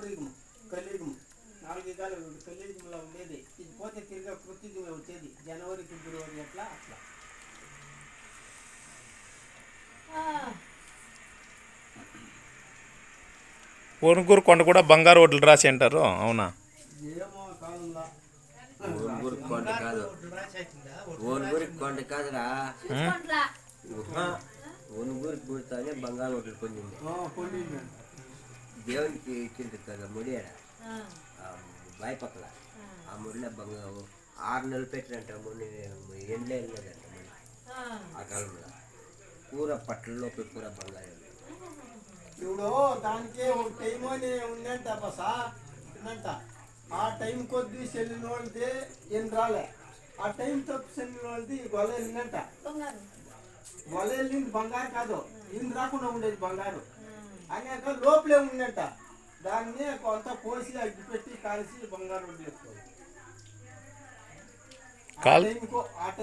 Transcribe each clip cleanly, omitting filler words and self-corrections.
ద్వాపరయుగము కలియుగము 4 యుగాలు కలియుగంలో ఉండేది. ఇది పోతే తిరిగి కృత్యుగమే వచ్చేది. జనవరి ఫిబ్రవరి అట్లా అట్లా. ఓనుగూరు కొండ కూడా బంగారు వడ్లు రాసి అంటారు, అవునా? ఏమో కాలంలో ఓనుగూరు కొండ కాదు, ఓనుగూరు కొండ కాదురా, ఓనుగూరు పూర్తానే బంగారు వడ్లు పొందింది. దేవునికి ఇచ్చింది కదా ముడి ఆడ బాయి పక్కల. ఆ ముడిలో బంగారు 6 నెలలు పెట్టినంట ముడి, ఎండ్లే వెళ్ళలేదంట ముడి. ఆ కాలంలో కూర పట్లలో కూర బంగారు. ఇప్పుడు దానికి ఒక టైం అని ఉందంట బసా ఉందంట. ఆ టైం కొద్ది చెల్లిన వాళ్ళది ఏం రాలే, ఆ టైం తప్పు చెల్లిన వాళ్ళది గొల వెళ్ళిందంట. గొల వెళ్ళింది బంగారు కాదు, ఏం రాకుండా ఉండేది బంగారు. అనేక లోపలే ఉందంట. దాన్ని కొంత కోసి అగ్గి పెట్టి కాల్చి బంగారు వదిలేసుకోవాలి.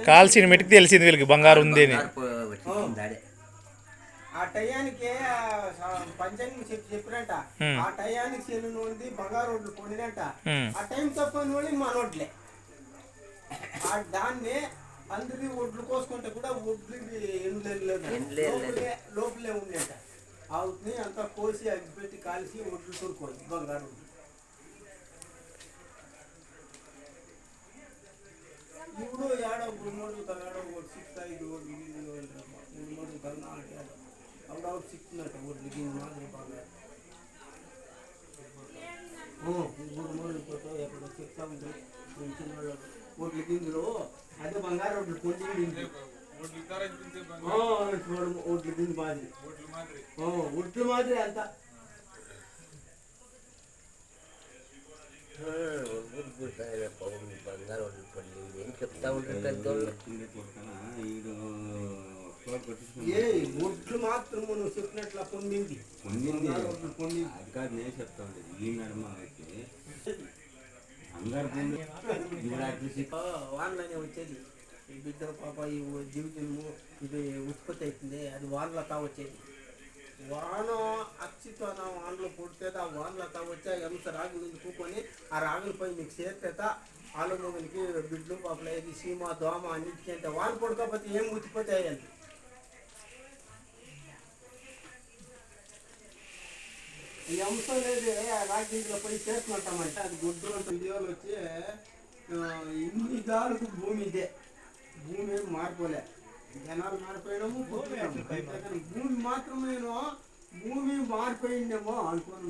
కాల్చిన మెట్టుకు తెలిసింది వీళ్ళకి బంగారు ఉంది అని. ఆ టయానికి పంచాంగం చెప్పినట్ట. ఆ టయానికి చెల్లిన వాళ్ళది బంగారు వడ్లు కొనినట్ట. ఆ టైం తప్పని వాళ్ళు మన వడ్లే. దాన్ని అందరి ఒడ్లు కోసుకుంటే కూడా ఒడ్లు లోపలే ఉండేట. ఆ ఉడ్ని అంతా కోసి అగ్గిపెట్టి కాల్చి ఒడ్లు తొడుకోవాలి బంగారు వడ్లు. ఇప్పుడు ఏడో 3 తగాడో 6 5 ఒడ్లు 3 14 ఏడో అవుడా సిక్కినట్ట ఒడ్లు దీని మాదిరి బంగారు. 3 పోతావు ఎక్కడో చెప్తా ఉంది చిన్న ఒడ్లు గింజలు. అదే బంగారు వడ్లు పొంది ఒడ్లు గింజ మాదిరి, ఒడ్లు మాదిరి అంత. బంగారు వడ్లు పొంది ఏం చెప్తా ఉంటారు. ఒడ్లు మాత్రం నువ్వు చెప్పినట్లా పొందింది అది కాదు నేను చెప్తా ఉండేది. ఈ నడుమ వానలోనే వచ్చేది. ఈ బిడ్డ పాప ఈ జీవితము ఇది ఉత్పత్తి అవుతుంది, అది వానలతా వచ్చేది. వాన అచ్చితోన వానలో పుడితే ఆ వానలతా వచ్చి ఎంత రాగులు కూకొని ఆ రాగులపై మీకు చేర్చేత ఆలుమొగనికి బిడ్డలు పాపలు అయ్యేది. సీమ దోమ అన్నిటికీ అంటే వాన పడుకోకపోతే ఏం ఉత్పత్తి అయ్యాలి. ఈ అంశం లేదు రాజకీయంలో పోయి చేస్తున్నట్టామంటే అది గుడ్డు వీడియోలు వచ్చి ఇన్ని గాలకు భూమి ఇదే. భూమి ఏమి మారిపోలే, జనాలు మారిపోయినాము, భూమి మాత్రమేనో భూమి మారిపోయిందేమో అనుకోను.